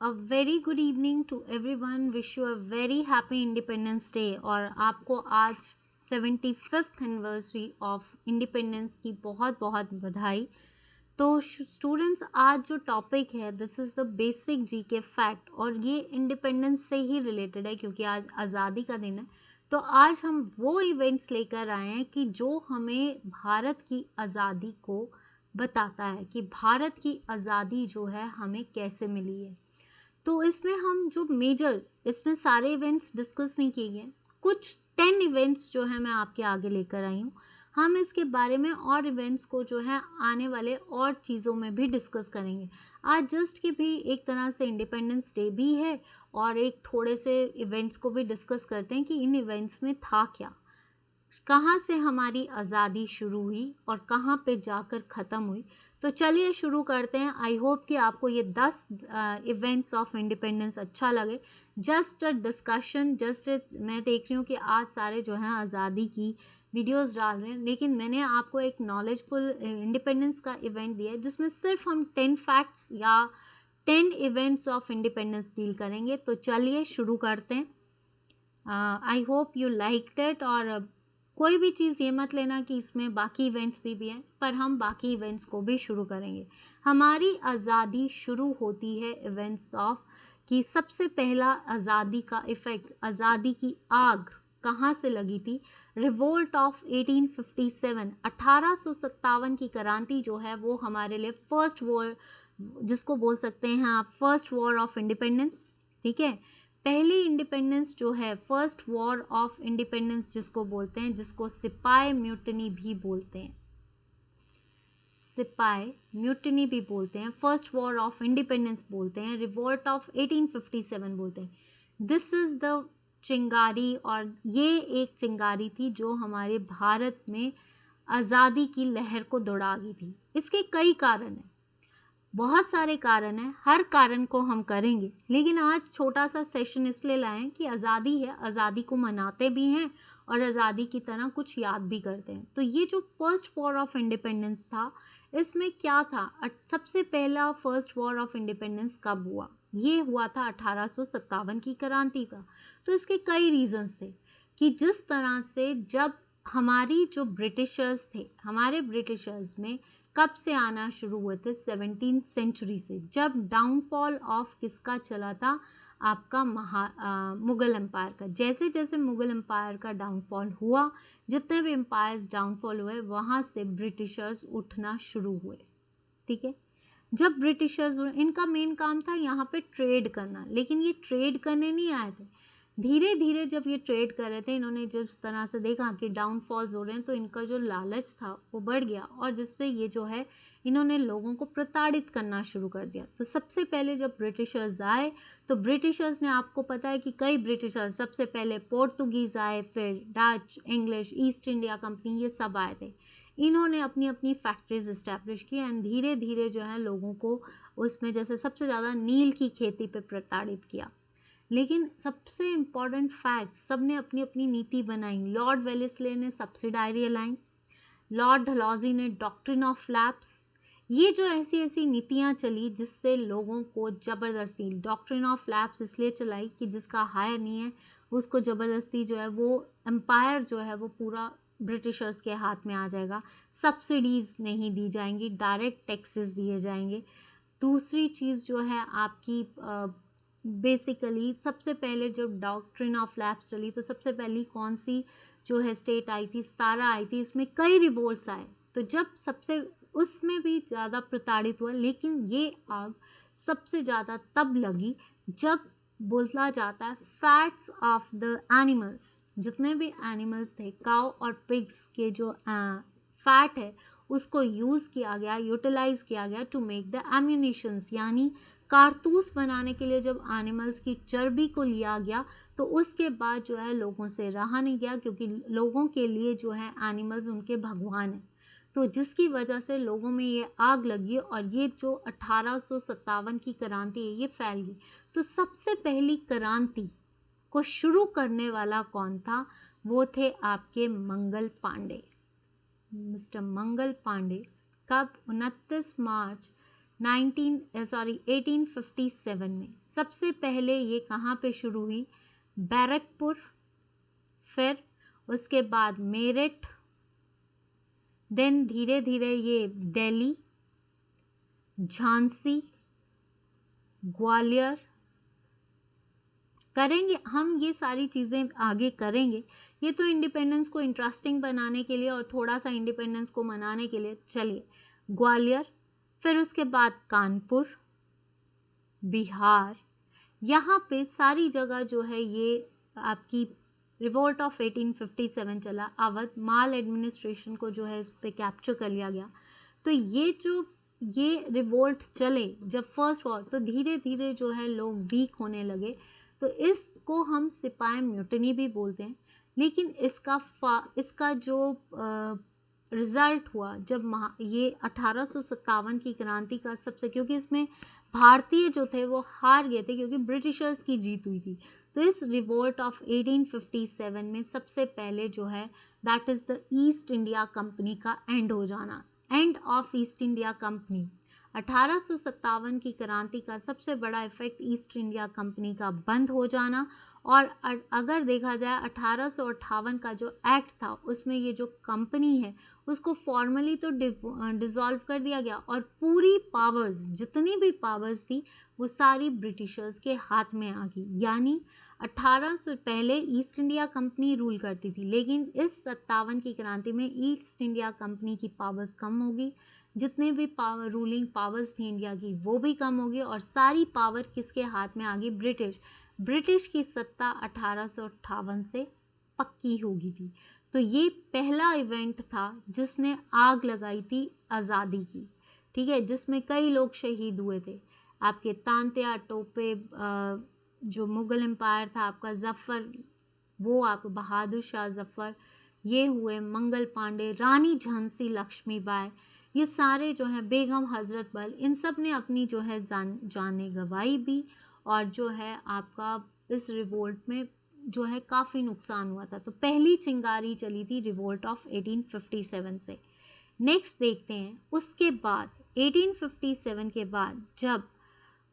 A very good evening to everyone, wish you a very happy independence day. और आपको आज 75th anniversary of independence की बहुत बहुत बधाई। तो स्टूडेंट्स, आज जो टॉपिक है this is the basic GK fact, और ये इंडिपेंडेंस से ही रिलेटेड है क्योंकि आज आज़ादी का दिन है। तो आज हम वो इवेंट्स लेकर आए हैं कि जो हमें भारत की आज़ादी को बताता है कि भारत की आज़ादी जो है हमें कैसे मिली है। तो इसमें हम जो मेजर, इसमें सारे इवेंट्स डिस्कस नहीं किए गए, कुछ 10 इवेंट्स जो है मैं आपके आगे लेकर आई हूँ। हम इसके बारे में और इवेंट्स को जो है आने वाले और चीज़ों में भी डिस्कस करेंगे। आज जस्ट कि भी एक तरह से इंडिपेंडेंस डे भी है और एक थोड़े से इवेंट्स को भी डिस्कस करते हैं कि इन इवेंट्स में था क्या, कहाँ से हमारी आज़ादी शुरू हुई और कहाँ पे जाकर ख़त्म हुई। तो चलिए शुरू करते हैं। आई होप कि आपको ये 10 इवेंट्स ऑफ इंडिपेंडेंस अच्छा लगे। जस्ट अ डिस्कशन, मैं देख रही हूँ कि आज सारे जो हैं आज़ादी की वीडियोस डाल रहे हैं, लेकिन मैंने आपको एक नॉलेजफुल इंडिपेंडेंस का इवेंट दिया है जिसमें सिर्फ हम 10 फैक्ट्स या 10 इवेंट्स ऑफ इंडिपेंडेंस डील करेंगे। तो चलिए शुरू करते हैं। आई होप यू लाइक्ड इट। और कोई भी चीज़ ये मत लेना कि इसमें बाकी इवेंट्स भी हैं, पर हम बाकी इवेंट्स को भी शुरू करेंगे। हमारी आज़ादी शुरू होती है इवेंट्स ऑफ कि सबसे पहला आज़ादी का इफ़ेक्ट, आज़ादी की आग कहाँ से लगी थी। रिवोल्ट ऑफ 1857, 1857 की क्रांति जो है वो हमारे लिए फर्स्ट वॉर, जिसको बोल सकते हैं आप फर्स्ट वॉर ऑफ इंडिपेंडेंस। ठीक है, पहली इंडिपेंडेंस जो है, फर्स्ट वॉर ऑफ इंडिपेंडेंस जिसको बोलते हैं, जिसको सिपाही म्यूटनी भी बोलते हैं, सिपाही म्यूटनी भी बोलते हैं, फर्स्ट वॉर ऑफ इंडिपेंडेंस बोलते हैं, रिवोल्ट ऑफ 1857 बोलते हैं। दिस इज द चिंगारी, और ये एक चिंगारी थी जो हमारे भारत में आज़ादी की लहर को दौड़ा गई थी। इसके कई कारण हैं, बहुत सारे कारण हैं, हर कारण को हम करेंगे, लेकिन आज छोटा सा सेशन इसलिए लाएं कि आज़ादी है, आज़ादी को मनाते भी हैं और आज़ादी की तरह कुछ याद भी करते हैं। तो ये जो फर्स्ट वॉर ऑफ इंडिपेंडेंस था, इसमें क्या था, सबसे पहला फर्स्ट वॉर ऑफ इंडिपेंडेंस कब हुआ? ये हुआ था 1857 की क्रांति का। तो इसके कई रीजंस थे कि जिस तरह से जब हमारी जो ब्रिटिशर्स थे, हमारे ब्रिटिशर्स में कब से आना शुरू हुए थे, 17वीं सेंचुरी से, जब डाउनफॉल ऑफ किसका चला था, आपका मुगल एम्पायर का। जैसे जैसे मुगल एम्पायर का डाउनफॉल हुआ, जितने भी एम्पायर्स डाउनफॉल हुए, वहाँ से ब्रिटिशर्स उठना शुरू हुए। ठीक है, जब ब्रिटिशर्स, इनका मेन काम था यहाँ पे ट्रेड करना, लेकिन ये ट्रेड करने नहीं आए थे। धीरे धीरे जब ये ट्रेड कर रहे थे, इन्होंने जिस तरह से देखा कि डाउनफॉल्स हो रहे हैं, तो इनका जो लालच था वो बढ़ गया, और जिससे ये जो है इन्होंने लोगों को प्रताड़ित करना शुरू कर दिया। तो सबसे पहले जब ब्रिटिशर्स आए, तो ब्रिटिशर्स ने, आपको पता है कि कई ब्रिटिशर्स, सबसे पहले पोर्तुगीज़ आए, फिर Dutch, English, east India company, ये सब आए थे। इन्होंने अपनी अपनी फैक्ट्रीज इस्टेब्लिश की एंड धीरे धीरे जो है लोगों को उसमें, जैसे सबसे ज़्यादा नील की खेती पे प्रताड़ित किया। लेकिन सबसे इम्पॉर्टेंट फैक्ट, सब ने अपनी अपनी नीति बनाई। लॉर्ड वेलेस्ले ने सब्सिडायरी अलायंस, लॉर्ड डलहौजी ने डॉक्ट्रिन ऑफ लैप्स। ये जो ऐसी ऐसी नीतियाँ चली जिससे लोगों को ज़बरदस्ती, डॉक्ट्रिन ऑफ लैप्स इसलिए चलाई कि जिसका हायर नहीं है उसको ज़बरदस्ती जो है वो एम्पायर जो है वो पूरा ब्रिटिशर्स के हाथ में आ जाएगा। सब्सिडीज़ नहीं दी जाएंगी, डायरेक्ट टैक्सेस दिए जाएंगे। दूसरी चीज़ जो है आपकी, बेसिकली सबसे पहले जब डॉक्ट्रिन ऑफ लैप्स चली, तो सबसे पहली कौन सी जो है स्टेट आई थी, 17 आई थी। इसमें कई रिवोल्ट्स आए, तो जब सबसे उसमें भी ज़्यादा प्रताड़ित हुआ। लेकिन ये आग सबसे ज़्यादा तब लगी जब बोला जाता है फैट्स ऑफ द एनिमल्स, जितने भी एनिमल्स थे, काउ और पिग्स के जो फैट है उसको यूज़ किया गया, यूटिलाइज किया गया टू मेक द एम्यूनिशंस, यानी कारतूस बनाने के लिए जब एनिमल्स की चर्बी को लिया गया, तो उसके बाद जो है लोगों से रहा नहीं गया, क्योंकि लोगों के लिए जो है एनिमल्स उनके भगवान हैं। तो जिसकी वजह से लोगों में ये आग लगी और ये जो 1857 की क्रांति है ये फैल गई। तो सबसे पहली क्रांति को शुरू करने वाला कौन था? वो थे आपके मंगल पांडे, मिस्टर मंगल पांडे। कब? 29 मार्च 1857 में, सबसे पहले ये कहाँ पे शुरू हुई? बैरकपुर, फिर उसके बाद मेरठ, देन धीरे धीरे ये दिल्ली, झांसी, ग्वालियर। करेंगे हम ये सारी चीज़ें आगे करेंगे, ये तो इंडिपेंडेंस को इंटरेस्टिंग बनाने के लिए और थोड़ा सा इंडिपेंडेंस को मनाने के लिए। चलिए, ग्वालियर, फिर उसके बाद कानपुर, बिहार, यहाँ पे सारी जगह जो है ये आपकी रिवोल्ट ऑफ 1857 चला। अवध माल एडमिनिस्ट्रेशन को जो है इस पे कैप्चर कर लिया गया। तो ये रिवोल्ट चले जब फर्स्ट वॉर, तो धीरे धीरे जो है लोग वीक होने लगे, तो इसको हम सिपाही म्यूटिनी भी बोलते हैं। लेकिन इसका जो रिजल्ट हुआ जब ये 1857 की क्रांति का सबसे, क्योंकि इसमें भारतीय जो थे वो हार गए थे क्योंकि ब्रिटिशर्स की जीत हुई थी। तो इस रिवोल्ट ऑफ 1857 में सबसे पहले जो है that is the east India company का एंड हो जाना, end of east India company. 1857 की क्रांति का सबसे बड़ा इफेक्ट ईस्ट इंडिया कंपनी का बंद हो जाना। और अगर देखा जाए 1858 का जो एक्ट था उसमें ये जो कंपनी है उसको फॉर्मली तो डिसॉल्व कर दिया गया और पूरी पावर्स, जितनी भी पावर्स थी वो सारी ब्रिटिशर्स के हाथ में आ गई। यानी 1800 पहले ईस्ट इंडिया कंपनी रूल करती थी, लेकिन इस 57 की क्रांति में ईस्ट इंडिया कंपनी की पावर्स कम होगी, जितने भी पावर रूलिंग पावर्स थी इंडिया की वो भी कम होगी और सारी पावर किसके हाथ में आ गई? ब्रिटिश की सत्ता 1858 से पक्की हो गई थी। तो ये पहला इवेंट था जिसने आग लगाई थी आज़ादी की, ठीक है, जिसमें कई लोग शहीद हुए थे। आपके तांत्या टोपे, जो मुगल एम्पायर था आपका जफ़र, वो आप बहादुर शाह जफ़र, ये हुए मंगल पांडे, रानी झांसी लक्ष्मीबाई, ये सारे जो है बेगम हजरत बल, इन सब ने अपनी जो है जाने गंवाई भी। और जो है आपका इस रिवोल्ट में जो है काफ़ी नुकसान हुआ था। तो पहली चिंगारी चली थी रिवोल्ट ऑफ 1857 से। नेक्स्ट देखते हैं उसके बाद 1857 के बाद जब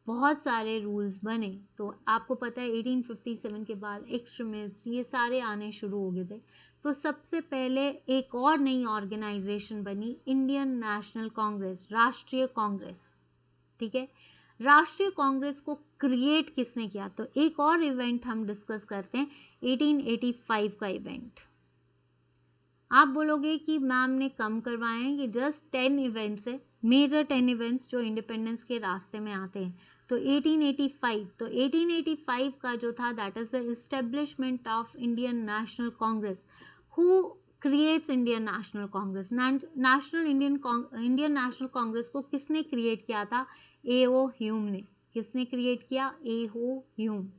बहुत सारे रूल्स बने, तो आपको पता है 1857 के बाद एक्सट्रीमिस्ट ये सारे आने शुरू हो गए थे। तो सबसे पहले एक और नई ऑर्गेनाइजेशन बनी, इंडियन नेशनल कांग्रेस, राष्ट्रीय कांग्रेस, ठीक है। राष्ट्रीय कांग्रेस को क्रिएट किसने किया? तो एक और इवेंट हम डिस्कस करते हैं, 1885 का इवेंट। आप बोलोगे कि मैम ने कम करवाए हैं, ये जस्ट 10 इवेंट्स है, मेजर 10 इवेंट्स जो इंडिपेंडेंस के रास्ते में आते हैं। तो 1885 का जो था that is the establishment of Indian national Congress. Who creates Indian national Congress? Indian national Congress को किसने क्रिएट किया था? A.O. ह्यूम ने। किसने क्रिएट किया? A.O. ह्यूम।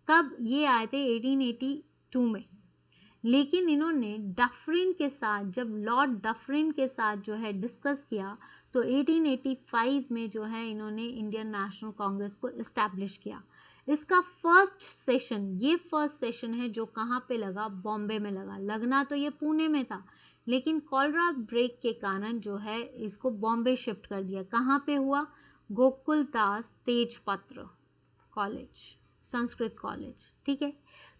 कब ये आए थे? 1882 में। लेकिन इन्होंने डफरिन के साथ, जब लॉर्ड डफरिन के साथ जो है डिस्कस किया, तो 1885 में जो है इन्होंने इंडियन नेशनल कांग्रेस को इस्टेब्लिश किया। इसका फर्स्ट सेशन, ये फर्स्ट सेशन है जो कहाँ पे लगा? बॉम्बे में लगा। लगना तो ये पुणे में था, लेकिन कॉलरा ब्रेक के कारण जो है इसको बॉम्बे शिफ्ट कर दिया। कहाँ पे हुआ? गोकुलदास तेजपत्र कॉलेज, संस्कृत कॉलेज, ठीक है।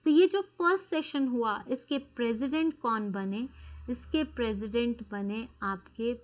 तो ये जो फर्स्ट सेशन हुआ, इसके प्रेसिडेंट कौन बने? इसके प्रेसिडेंट बने आपके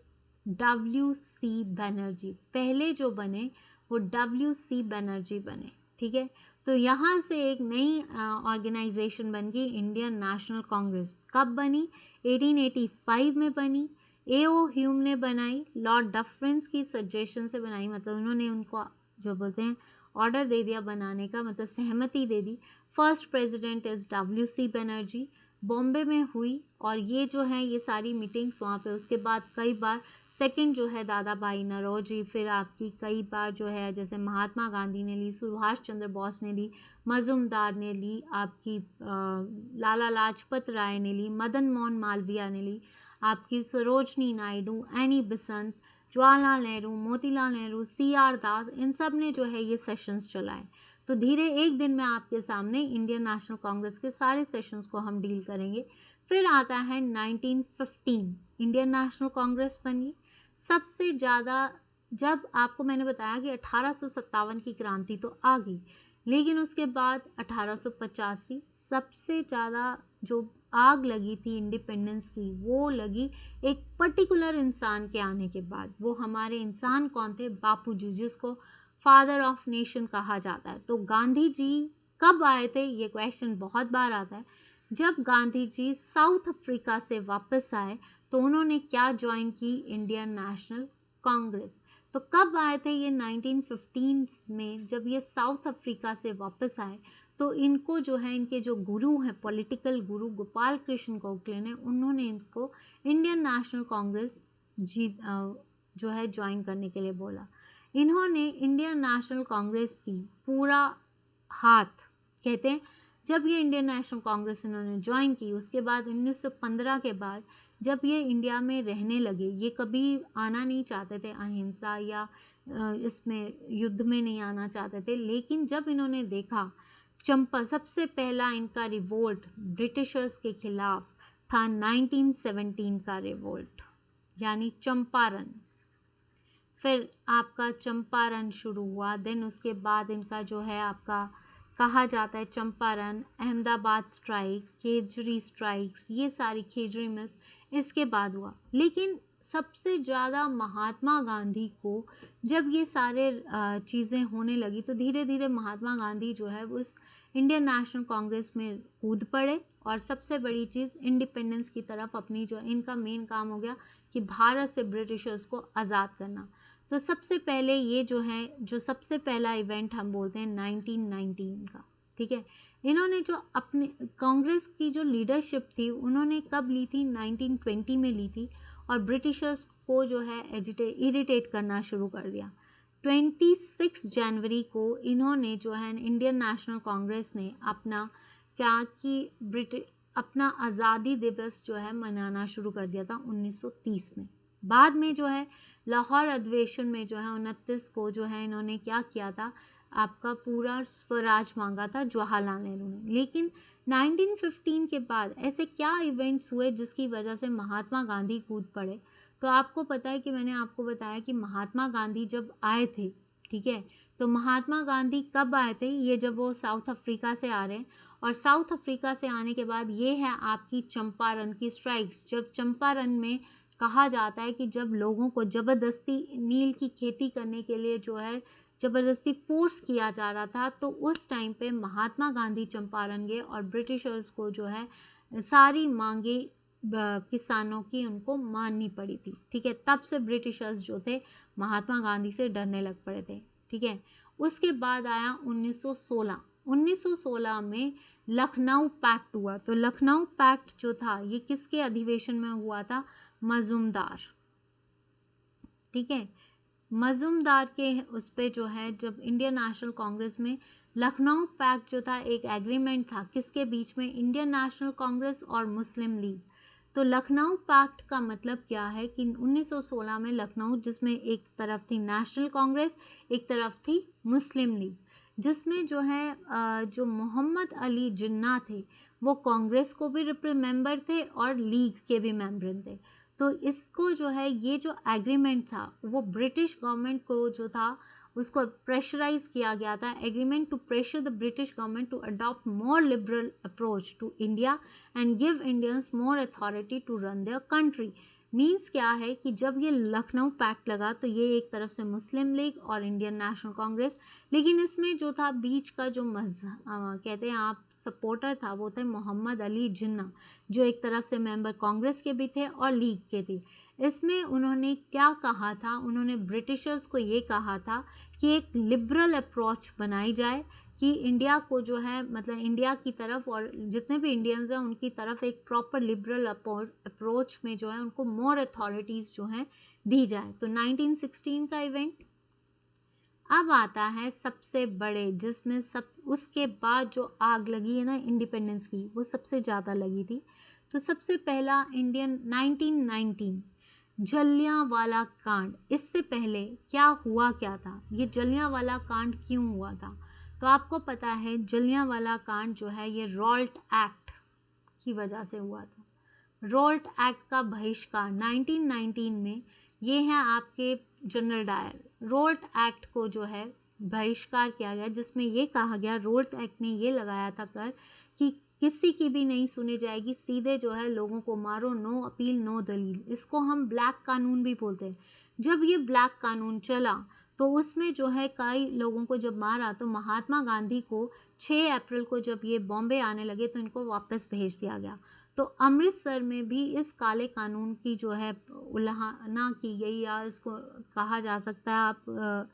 W.C. बनर्जी। पहले जो बने वो W.C. बनर्जी बने, ठीक है। तो यहाँ से एक नई ऑर्गेनाइजेशन बन गई, इंडियन नेशनल कांग्रेस। कब बनी? 1885 में बनी। A.O. ह्यूम ने बनाई, लॉर्ड डफरिन की सजेशन से बनाई, मतलब उन्होंने उनको जो बोलते हैं ऑर्डर दे दिया बनाने का, मतलब सहमति दे दी। First president is W.C. Banerjee. Bombay में हुई और ये जो है ये सारी मीटिंग्स वहाँ पे, उसके बाद कई बार सेकंड जो है दादा भाई नौरोजी, फिर आपकी कई बार जो है जैसे महात्मा गांधी ने ली, सुभाष चंद्र बोस ने ली, मजुमदार ने ली, आपकी लाला लाजपत राय ने ली, मदन मोहन मालवीय ने ली, आपकी Sarojini Naidu, Annie Besant, Jawaharlal Nehru, Motilal Nehru, C.R. दास, इन सब ने जो है ये सेशंस चलाए। तो धीरे एक दिन में आपके सामने इंडियन नेशनल कांग्रेस के सारे सेशंस को हम डील करेंगे। फिर आता है 1915, इंडियन नेशनल कांग्रेस बनी। सबसे ज़्यादा जब आपको मैंने बताया कि 1857 की क्रांति तो आ गई, लेकिन उसके बाद 1885 सबसे ज़्यादा जो आग लगी थी इंडिपेंडेंस की, वो लगी एक पर्टिकुलर इंसान के आने के बाद। वो हमारे इंसान कौन थे? बापूजी, जिसको फादर ऑफ नेशन कहा जाता है। तो गांधी जी कब आए थे? ये क्वेश्चन बहुत बार आता है। जब गांधी जी साउथ अफ्रीका से वापस आए तो उन्होंने क्या ज्वाइन की? Indian national Congress. तो कब आए थे ये? 1915 में, जब ये साउथ अफ्रीका से वापस आए तो इनको जो है, इनके जो गुरु हैं, पॉलिटिकल गुरु गोपाल कृष्ण गोखले ने, उन्होंने इनको इंडियन नेशनल कांग्रेस जो है ज्वाइन करने के लिए बोला। इन्होंने इंडियन नेशनल कांग्रेस की पूरा हाथ, कहते हैं जब ये इंडियन नेशनल कांग्रेस इन्होंने ज्वाइन की, उसके बाद 1915 के बाद जब ये इंडिया में रहने लगे, ये कभी आना नहीं चाहते थे अहिंसा या इसमें युद्ध में नहीं आना चाहते थे, लेकिन जब इन्होंने देखा चंपा, सबसे पहला इनका रिवोल्ट ब्रिटिशर्स के खिलाफ था 1917 का रिवोल्ट, यानी चंपारण। फिर आपका चंपारण शुरू हुआ, देन उसके बाद इनका जो है आपका कहा जाता है चंपारण, अहमदाबाद स्ट्राइक, केजरी स्ट्राइक्स, ये सारी खेजरी मिल्स इसके बाद हुआ। लेकिन सबसे ज़्यादा महात्मा गांधी को जब ये सारे चीज़ें होने लगी तो धीरे धीरे महात्मा गांधी जो है वो इस इंडियन नेशनल कांग्रेस में कूद पड़े, और सबसे बड़ी चीज़ इंडिपेंडेंस की तरफ अपनी जो इनका मेन काम हो गया कि भारत से ब्रिटिशर्स को आज़ाद करना। तो सबसे पहले ये जो है, जो सबसे पहला इवेंट हम बोलते हैं 1919 का, ठीक है। इन्होंने जो अपने कांग्रेस की जो लीडरशिप थी उन्होंने कब ली थी? 1920 में ली थी, और ब्रिटिशर्स को जो है इरिटेट करना शुरू कर दिया। 26 जनवरी को इन्होंने जो है इंडियन नेशनल कांग्रेस ने अपना क्या कि अपना आज़ादी दिवस जो है मनाना शुरू कर दिया था 1930 में। बाद में जो है लाहौर अधिवेशन में जो है 29 को जो है इन्होंने क्या किया था, आपका पूरा स्वराज मांगा था जवाहरलाल नेहरू ने। लेकिन 1915 के बाद ऐसे क्या इवेंट्स हुए जिसकी वजह से महात्मा गांधी कूद पड़े? तो आपको पता है कि मैंने आपको बताया कि महात्मा गांधी जब आए थे, ठीक है, तो महात्मा गांधी कब आए थे? ये जब वो साउथ अफ्रीका से आ रहे हैं, और साउथ अफ्रीका से आने के बाद ये है आपकी चंपारण की स्ट्राइक्स। जब चंपारण में कहा जाता है कि जब लोगों को ज़बरदस्ती नील की खेती करने के लिए जो है ज़बरदस्ती फोर्स किया जा रहा था, तो उस टाइम पे महात्मा गांधी चंपारण गए और ब्रिटिशर्स को जो है सारी मांगे किसानों की उनको माननी पड़ी थी, ठीक है। तब से ब्रिटिशर्स जो थे महात्मा गांधी से डरने लग पड़े थे, ठीक है। उसके बाद आया 1916। 1916 में लखनऊ पैक्ट हुआ। तो लखनऊ पैक्ट जो था ये किसके अधिवेशन में हुआ था? मजूमदार, ठीक है। मजूमदार के उस पे जो है जब इंडियन नेशनल कांग्रेस में लखनऊ पैक्ट जो था एक एग्रीमेंट था किसके बीच में? इंडियन नेशनल कांग्रेस और मुस्लिम लीग। तो लखनऊ पैक्ट का मतलब क्या है कि 1916 में लखनऊ, जिसमें एक तरफ थी नेशनल कांग्रेस, एक तरफ थी मुस्लिम लीग, जिसमें जो है जो मोहम्मद अली जिन्ना थे वो कांग्रेस को भी मेंबर थे और लीग के भी मेंबर थे। तो इसको जो है ये जो एग्रीमेंट था वो ब्रिटिश गवर्नमेंट को जो था उसको प्रेशराइज किया गया था, agreement to pressure the British government to adopt more liberal approach to India and give Indians more authority to run their country. Means क्या है कि जब ये लखनऊ पैक्ट लगा तो ये एक तरफ से मुस्लिम लीग और इंडियन नेशनल कांग्रेस, लेकिन इसमें जो था बीच का जो कहते हैं आप सपोर्टर था वो थे मोहम्मद अली जिन्ना, जो एक तरफ से मेंबर कांग्रेस के भी थे और लीग के थे। इसमें उन्होंने क्या कहा था? उन्होंने ब्रिटिशर्स को ये कहा था कि एक लिबरल अप्रोच बनाई जाए, कि इंडिया को जो है मतलब इंडिया की तरफ और जितने भी इंडियंस हैं उनकी तरफ एक प्रॉपर लिबरल अप्रोच में जो है उनको मोर अथॉरिटीज़ जो हैं दी जाए। तो 1916 का इवेंट। अब आता है सबसे बड़े, जिसमें सब उसके बाद जो आग लगी है ना इंडिपेंडेंस की, वो सबसे ज़्यादा लगी थी। तो सबसे पहला इंडियन 1919 जलियांवाला कांड। इससे पहले क्या हुआ क्या था? ये जलियांवाला कांड क्यों हुआ था? तो आपको पता है जलियांवाला कांड जो है ये रॉल्ट एक्ट की वजह से हुआ था। रॉल्ट एक्ट का बहिष्कार 1919 में ये हैं आपके जनरल डायर। रोल्ट एक्ट को जो है बहिष्कार किया गया, जिसमें ये कहा गया, रोल्ट एक्ट ने ये लगाया था कर कि किसी की भी नहीं सुनी जाएगी, सीधे जो है लोगों को मारो, नो अपील नो दलील। इसको हम ब्लैक कानून भी बोलते हैं। जब ये ब्लैक कानून चला तो उसमें जो है कई लोगों को जब मारा, तो महात्मा गांधी को 6 अप्रैल को जब ये बॉम्बे आने लगे तो इनको वापस भेज दिया गया। तो अमृतसर में भी इस काले कानून की जो है उल्लंघना की गई, या इसको कहा जा सकता है आप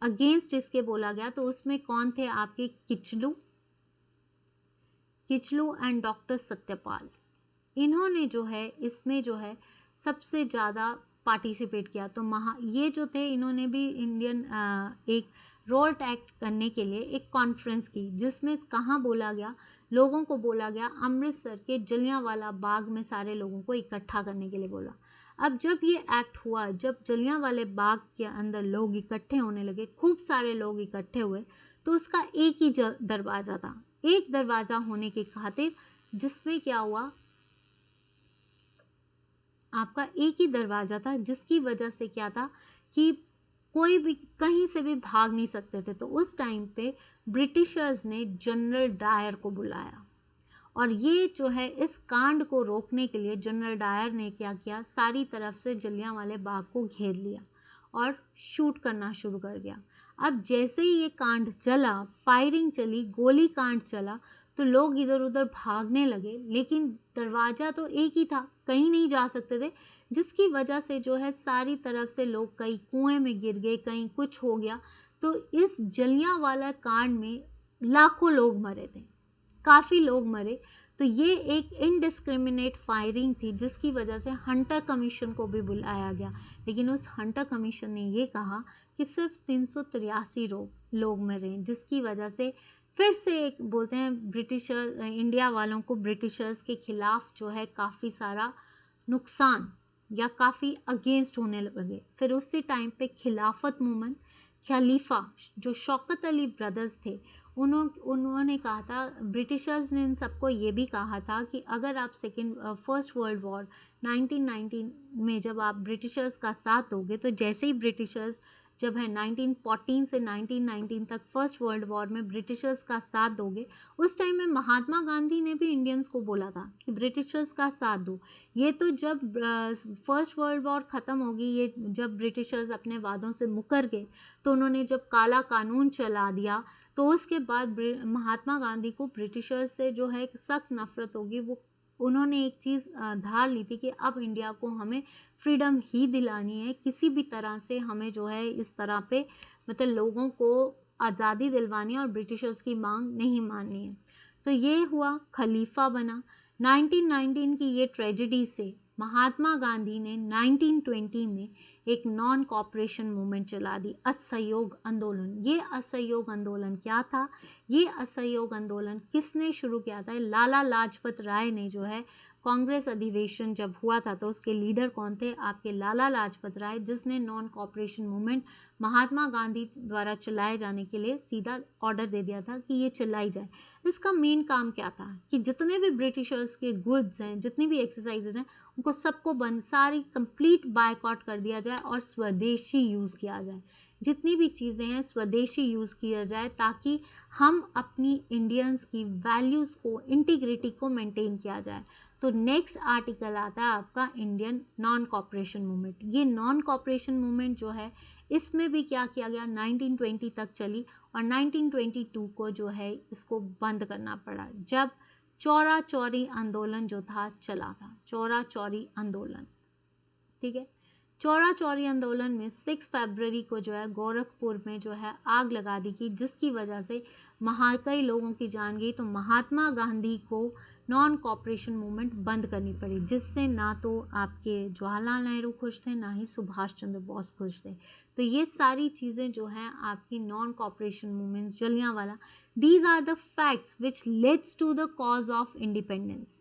अगेंस्ट इसके बोला गया। तो उसमें कौन थे आपके किचलू एंड डॉक्टर सत्यपाल। इन्होंने जो है इसमें जो है सबसे ज़्यादा पार्टिसिपेट किया। तो ये जो थे, इन्होंने भी इंडियन एक रोल्ट एक्ट करने के लिए एक कॉन्फ्रेंस की, जिसमें कहाँ बोला गया, लोगों को बोला गया अमृतसर के जलियांवाला बाग में सारे लोगों को इकट्ठा करने के लिए बोला। अब जब ये एक्ट हुआ, जब जलियांवाले बाग के अंदर लोग इकट्ठे होने लगे, खूब सारे लोग इकट्ठे हुए, तो उसका एक ही दरवाज़ा था, एक दरवाज़ा होने की खातिर, जिसमें क्या हुआ, आपका एक ही दरवाज़ा था, जिसकी वजह से क्या था कि कोई भी कहीं से भी भाग नहीं सकते थे। तो उस टाइम पे ब्रिटिशर्स ने जनरल डायर को बुलाया, और ये जो है इस कांड को रोकने के लिए जनरल डायर ने क्या किया, सारी तरफ से जलियांवाले बाग को घेर लिया और शूट करना शुरू कर दिया। अब जैसे ही ये कांड चला, फायरिंग चली, गोली कांड चला, तो लोग इधर उधर भागने लगे, लेकिन दरवाज़ा तो एक ही था, कहीं नहीं जा सकते थे, जिसकी वजह से जो है सारी तरफ से लोग कहीं कुएं में गिर गए, कहीं कुछ हो गया। तो इस जलियांवाला कांड में लाखों लोग मरे थे, काफ़ी लोग मरे। तो ये एक इनडिस्क्रिमिनेट फायरिंग थी, जिसकी वजह से हंटर कमीशन को भी बुलाया गया, लेकिन उस हंटर कमीशन ने ये कहा कि सिर्फ 383 लोग मरे, जिसकी वजह से फिर से एक बोलते हैं ब्रिटिशर इंडिया वालों को ब्रिटिशर्स के खिलाफ जो है काफ़ी सारा नुकसान या काफ़ी अगेंस्ट होने लगे। फिर उसी टाइम पे खिलाफत मूवमेंट, खलीफा जो शौकत अली ब्रदर्स थे, उन्होंने कहा था, ब्रिटिशर्स ने इन सबको ये भी कहा था कि अगर आप फर्स्ट वर्ल्ड वॉर 1919 में जब आप ब्रिटिशर्स का साथ दोगे, तो जैसे ही ब्रिटिशर्स जब है 1914 से 1919 तक फर्स्ट वर्ल्ड वॉर में ब्रिटिशर्स का साथ दोगे, उस टाइम में महात्मा गांधी ने भी इंडियंस को बोला था कि ब्रिटिशर्स का साथ दो। ये तो जब फर्स्ट वर्ल्ड वॉर ख़त्म होगी, ये जब ब्रिटिशर्स अपने वादों से मुकर गए, तो उन्होंने जब काला कानून चला दिया, तो उसके बाद महात्मा गांधी को ब्रिटिशर्स से जो है सख्त नफरत होगी। वो उन्होंने एक चीज़ धार ली थी कि अब इंडिया को हमें फ्रीडम ही दिलानी है, किसी भी तरह से हमें जो है इस तरह पे मतलब लोगों को आज़ादी दिलवानी है और ब्रिटिशर्स की मांग नहीं माननी है। तो ये हुआ, खलीफा बना। 1919 की ये ट्रेजेडी से महात्मा गांधी ने 1920 में एक नॉन कॉपरेशन मूवमेंट चला दी, असहयोग आंदोलन। ये असहयोग आंदोलन क्या था? ये असहयोग आंदोलन किसने शुरू किया था? लाला लाजपत राय ने जो है कांग्रेस अधिवेशन जब हुआ था, तो उसके लीडर कौन थे? आपके लाला लाजपत राय, जिसने non cooperation movement Mahatma Gandhi द्वारा चलाए जाने के लिए सीधा ऑर्डर दे दिया था कि ये चलाई जाए। इसका मेन काम क्या था कि जितने भी ब्रिटिशर्स के गुड्स हैं, जितनी भी एक्सरसाइजेज हैं, उनको सबको बंद, सारी कंप्लीट बायकॉट कर दिया जाए और स्वदेशी यूज़ किया जाए। जितनी भी चीज़ें हैं स्वदेशी यूज़ किया जाए, ताकि हम अपनी इंडियंस की वैल्यूज़ को, इंटीग्रिटी को मेंटेन किया जाए। तो नेक्स्ट आर्टिकल आता है आपका इंडियन नॉन कॉपरेशन मूवमेंट। ये नॉन कॉपरेशन मूवमेंट जो है, इसमें भी क्या किया गया, 1920 तक चली, और 1922 को जो है इसको बंद करना पड़ा, जब चौरा चौरी आंदोलन जो था चला था, चौरा चौरी आंदोलन। ठीक है, चौरा चौरी आंदोलन में 6 फरवरी को जो है गोरखपुर में जो है आग लगा दी गई, जिसकी वजह से कई लोगों की जान गई। तो महात्मा गांधी को नॉन कॉपरेशन मूवमेंट बंद करनी पड़ी, जिससे ना तो आपके जवाहरलाल नेहरू खुश थे, ना ही सुभाष चंद्र बोस खुश थे। तो ये सारी चीज़ें जो हैं आपकी non cooperation movements, Jallianwala, these are the facts which leads to the cause of independence.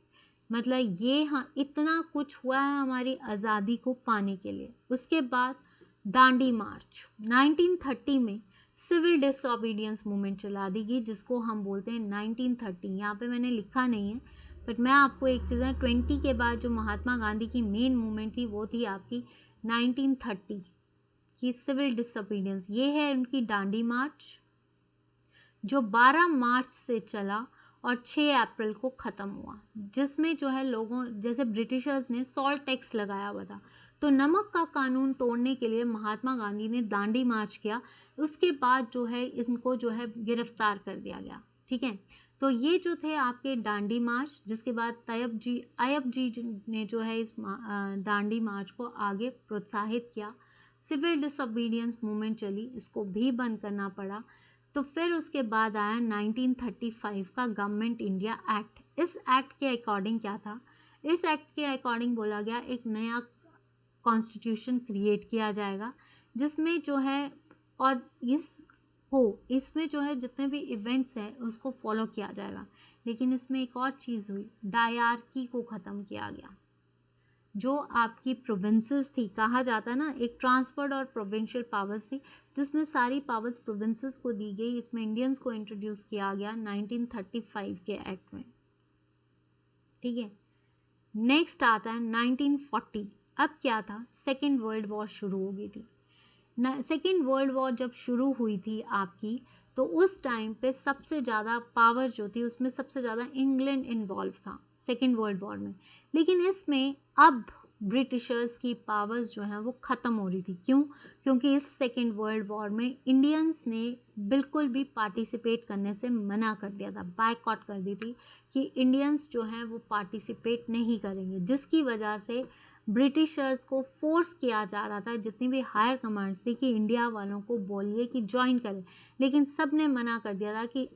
मतलब ये, हाँ, इतना कुछ हुआ है हमारी आज़ादी को पाने के लिए। उसके बाद दांडी मार्च 1930 में सिविल डिसओबीडियंस मूवमेंट चला दी गई, जिसको हम बोलते हैं 1930। यहाँ पे मैंने लिखा नहीं है, बट मैं आपको एक चीज़ है, 20 के बाद जो महात्मा गांधी की मेन मूवमेंट थी वो थी आपकी 1930 की सिविल डिसोबीडियंस, ये है उनकी डांडी मार्च जो 12 मार्च से चला और 6 अप्रैल को ख़त्म हुआ, जिसमें जो है लोगों जैसे ब्रिटिशर्स ने सॉल्ट टैक्स लगाया हुआ था, तो नमक का कानून तोड़ने के लिए महात्मा गांधी ने दांडी मार्च किया। उसके बाद जो है इनको जो है गिरफ्तार कर दिया गया। ठीक है, तो ये जो थे आपके दांडी मार्च, जिसके बाद अयब जी ने जो है इस दांडी मार्च को आगे प्रोत्साहित किया। सिविल डिसोबीडियंस मूवमेंट चली, इसको भी बंद करना पड़ा। तो फिर उसके बाद आया 1935 का गवर्नमेंट इंडिया एक्ट। इस एक्ट के अकॉर्डिंग क्या था, इस एक्ट के अकॉर्डिंग बोला गया एक नया कॉन्स्टिट्यूशन क्रिएट किया जाएगा, जिसमें जो है और इसमें जो है जितने भी इवेंट्स हैं उसको फॉलो किया जाएगा। लेकिन इसमें एक और चीज़ हुई, डायरकी को ख़त्म किया गया। जो आपकी प्रोविंसेस थी, कहा जाता है ना एक ट्रांसफर्ड और प्रोविंशियल पावर्स थी, जिसमें सारी पावर्स प्रोविंसेस को दी गई। इसमें इंडियंस को इंट्रोड्यूस किया गया 1935 के एक्ट में। ठीक है, नेक्स्ट आता है 1940। अब क्या था, सेकेंड वर्ल्ड वॉर शुरू हो गई थी। सेकेंड वर्ल्ड वॉर जब शुरू हुई थी आपकी, तो उस टाइम पे सबसे ज़्यादा पावर जो थी उसमें सबसे ज़्यादा इंग्लैंड इन्वॉल्व था सेकेंड वर्ल्ड वॉर में। लेकिन इसमें अब ब्रिटिशर्स की पावर्स जो हैं वो ख़त्म हो रही थी। क्यों? क्योंकि इस सेकेंड वर्ल्ड वॉर में इंडियंस ने बिल्कुल भी पार्टिसिपेट करने से मना कर दिया था, बायकॉट कर दी थी कि इंडियंस जो हैं वो पार्टिसिपेट नहीं करेंगे, जिसकी वजह से ब्रिटिशर्स को फोर्स किया जा रहा था, जितनी भी हायर कमांड्स थी, कि इंडिया वालों को बोलिए कि ज्वाइन करें। लेकिन सब ने मना कर दिया था कि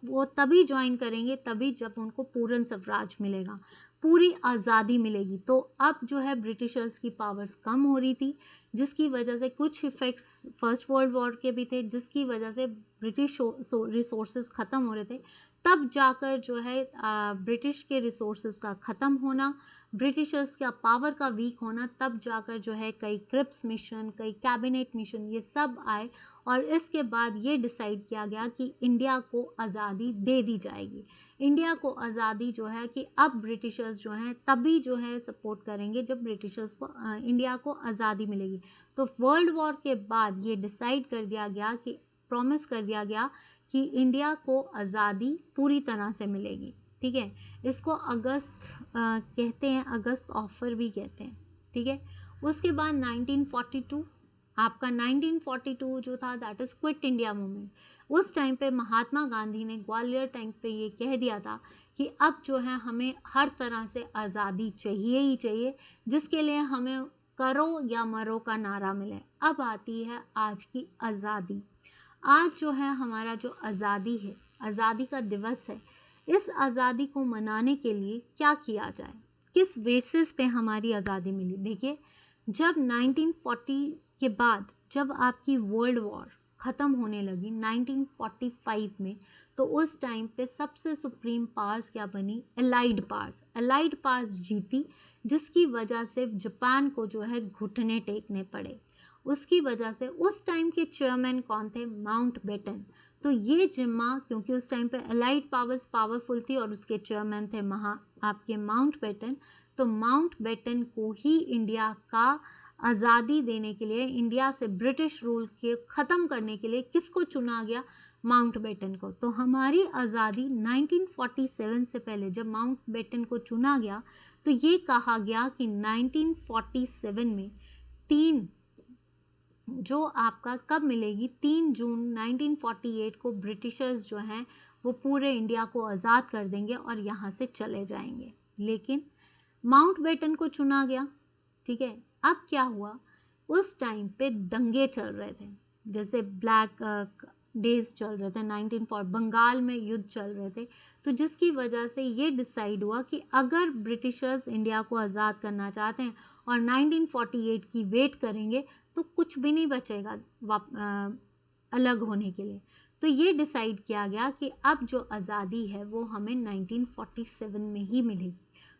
वो तभी ज्वाइन करेंगे तभी जब उनको पूर्ण स्वराज मिलेगा, पूरी आज़ादी मिलेगी। तो अब जो है ब्रिटिशर्स की पावर्स कम हो रही थी, जिसकी वजह से कुछ इफ़ेक्ट्स फर्स्ट वर्ल्ड वॉर के भी थे, जिसकी वजह से ब्रिटिश रिसोर्सेज ख़त्म हो रहे थे। तब जाकर जो है ब्रिटिश के रिसोर्सेज का ख़त्म होना, ब्रिटिशर्स का पावर का वीक होना, तब जाकर जो है कई क्रिप्स मिशन, कई कैबिनेट मिशन, ये सब आए और इसके बाद ये डिसाइड किया गया कि इंडिया को आज़ादी दे दी जाएगी। इंडिया को आज़ादी जो है कि अब ब्रिटिशर्स जो हैं तभी जो है सपोर्ट करेंगे जब ब्रिटिशर्स को इंडिया को आज़ादी मिलेगी। तो वर्ल्ड वॉर के बाद ये डिसाइड कर दिया गया कि प्रॉमिस कर दिया गया कि इंडिया को आज़ादी पूरी तरह से मिलेगी। ठीक है, इसको अगस्त कहते हैं, अगस्त ऑफर भी कहते हैं। ठीक है, उसके बाद 1942 आपका 1942 जो था that is quit India movement. उस टाइम पे महात्मा गांधी ने ग्वालियर टैंक पे ये कह दिया था कि अब जो है हमें हर तरह से आज़ादी चाहिए ही चाहिए, जिसके लिए हमें करो या मरो का नारा मिले। अब आती है आज की आज़ादी। आज जो है हमारा जो आज़ादी है, आज़ादी का दिवस है, इस आज़ादी को मनाने के लिए क्या किया जाए, किस बेसिस पे हमारी आज़ादी मिली। देखिए, जब 1940 के बाद जब आपकी वर्ल्ड वॉर ख़त्म होने लगी 1945 में, तो उस टाइम पे सबसे सुप्रीम पावर्स क्या बनी, एलाइड पावर्स जीती, जिसकी वजह से जापान को जो है घुटने टेकने पड़े। उसकी वजह से उस टाइम के चेयरमैन कौन थे, माउंटबेटन। तो ये जिम्मा, क्योंकि उस टाइम पे एलाइड पावर्स पावरफुल थी और उसके चेयरमैन थे आपके माउंटबेटन, तो माउंटबेटन को ही इंडिया का आज़ादी देने के लिए, इंडिया से ब्रिटिश रूल के ख़त्म करने के लिए किसको चुना गया, माउंटबेटन को। तो हमारी आज़ादी 1947 से पहले जब माउंटबेटन को चुना गया, तो ये कहा गया कि 1947 में जो आपका कब मिलेगी, 3 जून 1948 को ब्रिटिशर्स जो हैं वो पूरे इंडिया को आज़ाद कर देंगे और यहाँ से चले जाएंगे। लेकिन माउंटबेटन को चुना गया। ठीक है, अब क्या हुआ, उस टाइम पे दंगे चल रहे थे, जैसे ब्लैक डेज चल रहे थे, 1940 बंगाल में युद्ध चल रहे थे। तो जिसकी वजह से ये डिसाइड हुआ कि अगर ब्रिटिशर्स इंडिया को आज़ाद करना चाहते हैं और 1948 की वेट करेंगे तो कुछ भी नहीं बचेगा अलग होने के लिए। तो ये डिसाइड किया गया कि अब जो आज़ादी है वो हमें 1947 में ही मिलेगी।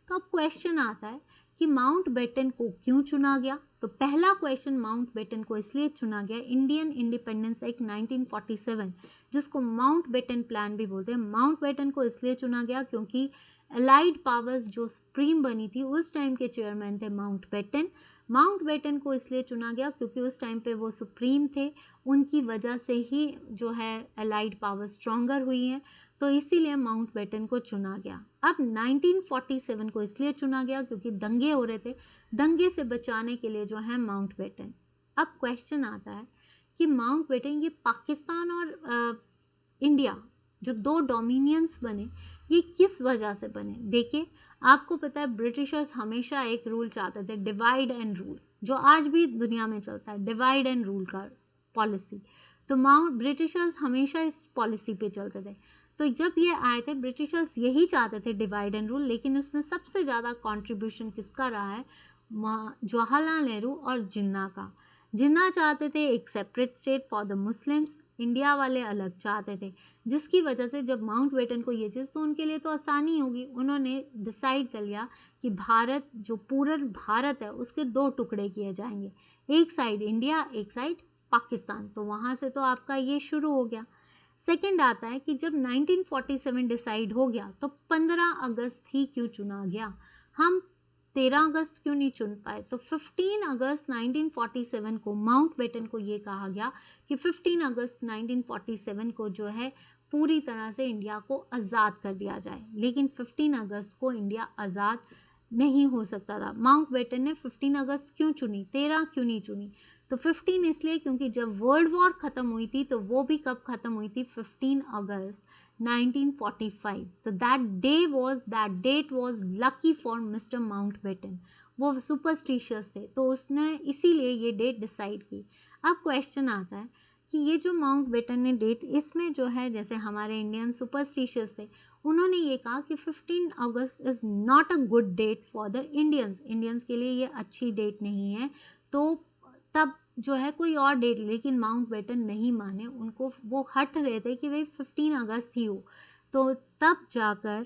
तो अब क्वेश्चन आता है कि माउंटबेटन को क्यों चुना गया। तो पहला क्वेश्चन, माउंटबेटन को इसलिए चुना गया, इंडियन इंडिपेंडेंस एक्ट 1947 जिसको माउंटबेटन प्लान भी बोलते हैं, माउंटबेटन को इसलिए चुना गया क्योंकि एलाइड पावर्स जो सुप्रीम बनी थी उस टाइम के चेयरमैन थे माउंटबेटन। माउंटबेटन को इसलिए चुना गया क्योंकि उस टाइम पे वो सुप्रीम थे, उनकी वजह से ही जो है अलाइड पावर स्ट्रॉन्गर हुई है, तो इसीलिए माउंटबेटन को चुना गया। अब 1947 को इसलिए चुना गया क्योंकि दंगे हो रहे थे, दंगे से बचाने के लिए जो है माउंटबेटन। अब क्वेश्चन आता है कि माउंटबेटन ये पाकिस्तान और इंडिया जो दो डोमिनियंस बने, ये किस वजह से बने। देखिए, आपको पता है ब्रिटिशर्स हमेशा एक रूल चाहते थे, डिवाइड एंड रूल, जो आज भी दुनिया में चलता है, डिवाइड एंड रूल का पॉलिसी। तो ब्रिटिशर्स हमेशा इस पॉलिसी पे चलते थे। तो जब ये आए थे ब्रिटिशर्स यही चाहते थे डिवाइड एंड रूल, लेकिन उसमें सबसे ज़्यादा कंट्रीब्यूशन किसका रहा है, जवाहरलाल नेहरू और जिन्ना का। जिन्ना चाहते थे एक separate state for the Muslims, India वाले अलग चाहते थे, जिसकी वजह से जब माउंटबेटन को ये चीज़, तो उनके लिए तो आसानी होगी, उन्होंने डिसाइड कर लिया कि भारत जो पूरा भारत है उसके दो टुकड़े किए जाएंगे, एक साइड इंडिया, एक साइड पाकिस्तान। तो वहाँ से तो आपका ये शुरू हो गया। सेकंड आता है कि जब 1947 डिसाइड हो गया तो 15 अगस्त ही क्यों चुना गया, हम 13 अगस्त क्यों नहीं चुन पाए। तो 15 अगस्त 1947 को माउंटबेटन को ये कहा गया कि 15 अगस्त 1947 को जो है पूरी तरह से इंडिया को आज़ाद कर दिया जाए, लेकिन 15 अगस्त को इंडिया आज़ाद नहीं हो सकता था। माउंटबेटन ने 15 अगस्त क्यों चुनी, 13 क्यों नहीं चुनी। तो 15 इसलिए क्योंकि जब वर्ल्ड वॉर ख़त्म हुई थी, तो वो भी कब ख़त्म हुई थी, 15 अगस्त 1945। तो that date was lucky for mister Mountbatten, वो सुपरस्टिशियस थे, तो उसने इसीलिए ये डेट डिसाइड की। अब क्वेश्चन आता है कि ये जो माउंटबेटन ने डेट, इसमें जो है जैसे हमारे इंडियन सुपरस्टिशियस थे, उन्होंने ये कहा कि 15 August is not a good date for the Indians के लिए ये अच्छी डेट नहीं है, तो तब जो है कोई और डेट, लेकिन माउंटबेटन नहीं माने, उनको वो हट रहे थे कि भाई 15 अगस्त ही हो। तो तब जाकर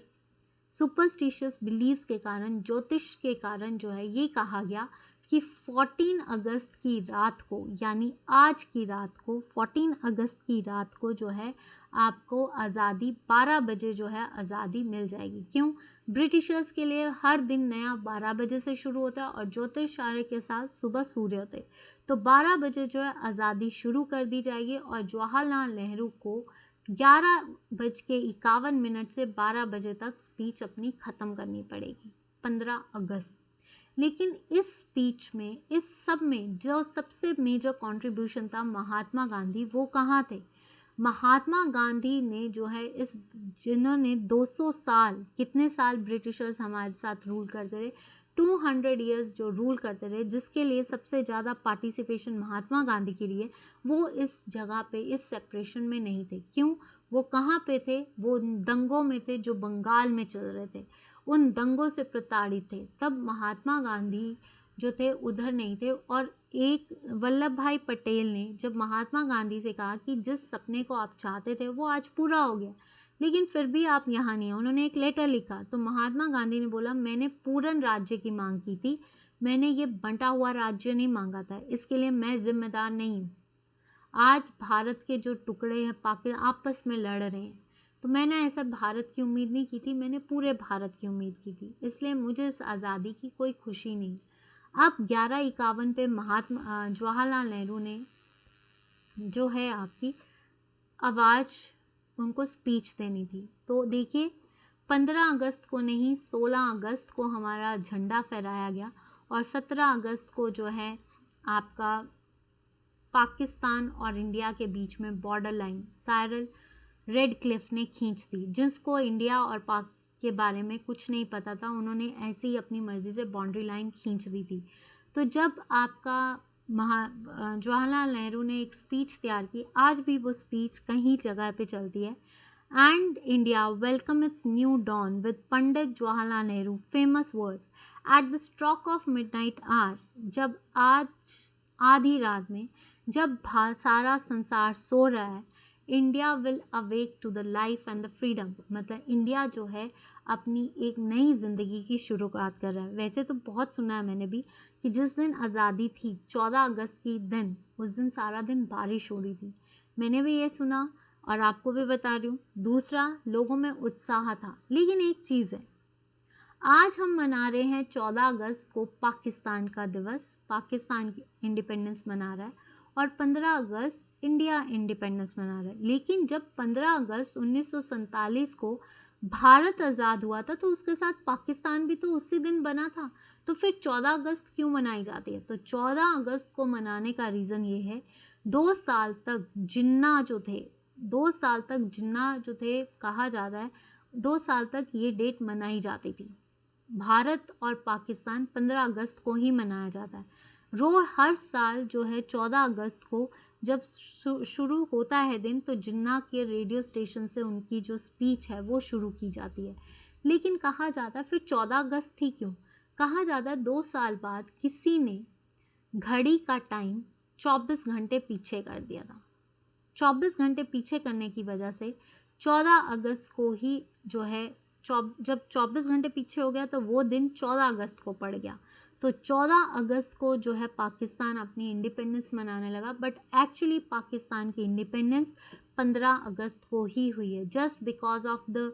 सुपरस्टिशियस बिलीव्स के कारण, ज्योतिष के कारण जो है ये कहा गया कि 14 अगस्त की रात को, यानी आज की रात को, 14 अगस्त की रात को जो है आपको आज़ादी 12 बजे जो है आज़ादी मिल जाएगी। क्यों, ब्रिटिशर्स के लिए हर दिन नया 12 बजे से शुरू होता है और ज्योतिषार्य के साथ सुबह सूर्योदय, तो 12 बजे जो है आज़ादी शुरू कर दी जाएगी और जवाहरलाल नेहरू को 11:51 से 12 बजे तक स्पीच अपनी ख़त्म करनी पड़ेगी, 15 अगस्त। लेकिन इस स्पीच में, इस सब में जो सबसे मेजर कंट्रीब्यूशन था महात्मा गांधी, वो कहाँ थे। महात्मा गांधी ने जो है जिन्होंने 200 साल, कितने साल ब्रिटिशर्स हमारे साथ रूल करते रहे, 200 ईयर्स जो रूल करते रहे, जिसके लिए सबसे ज़्यादा पार्टिसिपेशन महात्मा गांधी की रही है, वो इस जगह पे, इस सेपरेशन में नहीं थे। क्यों, वो कहाँ पे थे, वो दंगों में थे जो बंगाल में चल रहे थे, उन दंगों से प्रताड़ित थे। तब महात्मा गांधी जो थे उधर नहीं थे, और एक वल्लभ भाई पटेल ने जब महात्मा गांधी से कहा कि जिस सपने को आप चाहते थे वो आज पूरा हो गया, लेकिन फिर भी आप यहाँ नहीं हैं, उन्होंने एक लेटर लिखा। तो महात्मा गांधी ने बोला, मैंने पूर्ण राज्य की मांग की थी, मैंने ये बंटा हुआ राज्य नहीं मांगा था, इसके लिए मैं जिम्मेदार नहीं हूँ। आज भारत के जो टुकड़े हैं पाकिस्तान आपस में लड़ रहे हैं, तो मैंने ऐसा भारत की उम्मीद नहीं की थी, मैंने पूरे भारत की उम्मीद की थी, इसलिए मुझे इस आज़ादी की कोई खुशी नहीं। अब 11:51 पे जवाहरलाल नेहरू ने जो है आपकी आवाज़, उनको स्पीच देनी थी। तो देखिए, 15 अगस्त को नहीं, 16 अगस्त को हमारा झंडा फहराया गया और 17 अगस्त को जो है आपका पाकिस्तान और इंडिया के बीच में बॉर्डर लाइन साइरल रेडक्लिफ ने खींच दी, जिसको इंडिया और पाक के बारे में कुछ नहीं पता था, उन्होंने ऐसे ही अपनी मर्जी से बाउंड्री लाइन खींच दी थी। तो जब आपका जवाहरलाल नेहरू ने एक स्पीच तैयार की, आज भी वो स्पीच कहीं जगह पे चलती है, and India welcome its new dawn with Pandit Jawaharlal Nehru famous words at the stroke of midnight hour. जब आज आधी रात में जब सारा संसार सो रहा है, India will awake to the life and the freedom, मतलब इंडिया जो है अपनी एक नई ज़िंदगी की शुरुआत कर रहा है। वैसे तो बहुत सुना है मैंने भी कि जिस दिन आज़ादी थी 14 अगस्त की दिन, उस दिन सारा दिन बारिश हो रही थी, मैंने भी ये सुना और आपको भी बता रही हूँ। दूसरा, लोगों में उत्साह था। लेकिन एक चीज़ है, आज हम मना रहे हैं 14 अगस्त को पाकिस्तान का दिवस, पाकिस्तान इंडिपेंडेंस मना रहा है, और 15 अगस्त इंडिया इंडिपेंडेंस मना रहा है। लेकिन जब 15 अगस्त 1947 को भारत आज़ाद हुआ था तो उसके साथ पाकिस्तान भी तो उसी दिन बना था, तो फिर 14 अगस्त क्यों मनाई जाती है? तो 14 अगस्त को मनाने का रीज़न ये है, 2 साल तक जिन्ना जो थे, 2 साल तक जिन्ना जो थे, कहा जाता है 2 साल तक ये डेट मनाई जाती थी। भारत और पाकिस्तान 15 अगस्त को ही मनाया जाता है। हर साल जो है 14 अगस्त को जब शुरू होता है दिन, तो जिन्ना के रेडियो स्टेशन से उनकी जो स्पीच है वो शुरू की जाती है। लेकिन कहा जाता है फिर 14 अगस्त थी क्यों? कहा जाता है 2 साल बाद किसी ने घड़ी का टाइम 24 घंटे पीछे कर दिया था। 24 घंटे पीछे करने की वजह से 14 अगस्त को ही जो है जब 24 घंटे पीछे हो गया तो वो दिन 14 अगस्त को पड़ गया। तो 14 अगस्त को जो है पाकिस्तान अपनी इंडिपेंडेंस मनाने लगा, बट एक्चुअली पाकिस्तान की इंडिपेंडेंस 15 अगस्त को ही हुई है। जस्ट बिकॉज ऑफ द,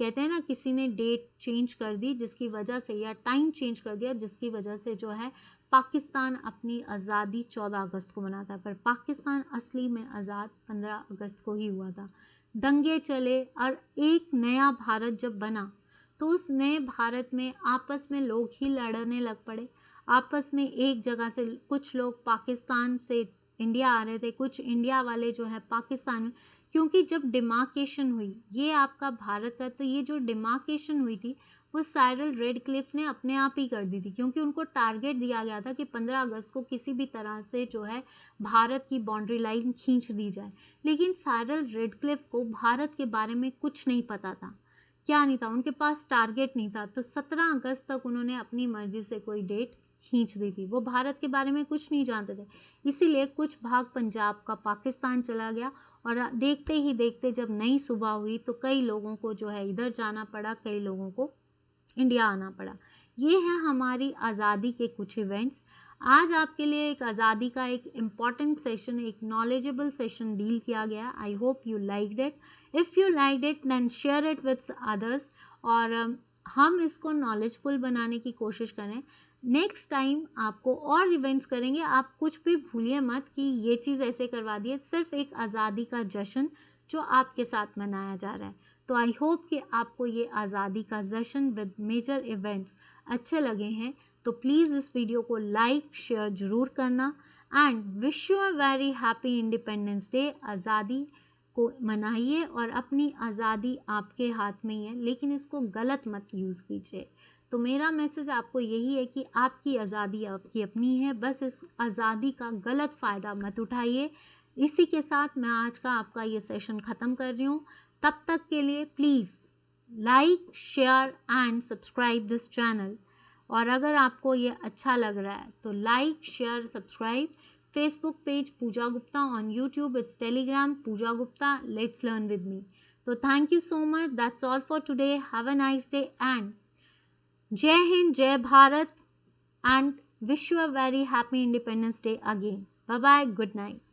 कहते हैं ना, किसी ने डेट चेंज कर दी जिसकी वजह से, या टाइम चेंज कर दिया जिसकी वजह से जो है पाकिस्तान अपनी आज़ादी 14 अगस्त को मनाता है, पर पाकिस्तान असली में आज़ाद 15 अगस्त को ही हुआ था। दंगे चले और एक नया भारत जब बना तो उस नए भारत में आपस में लोग ही लड़ने लग पड़े। आपस में एक जगह से कुछ लोग पाकिस्तान से इंडिया आ रहे थे, कुछ इंडिया वाले जो है पाकिस्तान में, क्योंकि जब डिमार्केशन हुई, ये आपका भारत है, तो ये जो डिमार्केशन हुई थी वो साइरल रेडक्लिफ ने अपने आप ही कर दी थी, क्योंकि उनको टारगेट दिया गया था कि 15 अगस्त को किसी भी तरह से जो है भारत की बाउंड्री लाइन खींच दी जाए। लेकिन साइरल रेडक्लिफ को भारत के बारे में कुछ नहीं पता था, क्या नहीं था, उनके पास टारगेट नहीं था, तो 17 अगस्त तक उन्होंने अपनी मर्जी से कोई डेट खींच दी थी। वो भारत के बारे में कुछ नहीं जानते थे, इसीलिए कुछ भाग पंजाब का पाकिस्तान चला गया, और देखते ही देखते जब नई सुबह हुई तो कई लोगों को जो है इधर जाना पड़ा, कई लोगों को इंडिया आना पड़ा। ये है हमारी आज़ादी के कुछ इवेंट्स। आज आपके लिए एक आज़ादी का एक इम्पॉर्टेंट सेशन, एक नॉलेजेबल सेशन डील किया गया। I hope you liked it. If you liked it then share it with others, और हम इसको नॉलेजफुल बनाने की कोशिश करें। नेक्स्ट टाइम आपको और इवेंट्स करेंगे, आप कुछ भी भूलिए मत कि ये चीज़ ऐसे करवा दिए, सिर्फ एक आज़ादी का जश्न जो आपके साथ मनाया जा रहा है। तो आई होप कि आपको ये आज़ादी का जश्न विद मेजर इवेंट्स अच्छे लगे हैं। तो प्लीज़ इस वीडियो को लाइक शेयर ज़रूर करना, and wish you a very happy independence day. आज़ादी को मनाइए, और अपनी आज़ादी आपके हाथ में ही है, लेकिन इसको गलत मत यूज़ कीजिए। तो मेरा मैसेज आपको यही है कि आपकी आज़ादी आपकी अपनी है, बस इस आज़ादी का गलत फ़ायदा मत उठाइए। इसी के साथ मैं आज का आपका ये सेशन ख़त्म कर रही हूँ। तब तक के लिए please like share and subscribe this channel, और अगर आपको ये अच्छा लग रहा है तो like share subscribe. Facebook page Pooja Gupta, on YouTube it's Telegram Pooja Gupta, let's learn with me. तो thank you so much, that's all for today, have a nice day, and Jai Hind, Jai Bharat, and wish you a very happy independence day again. Bye bye, good night.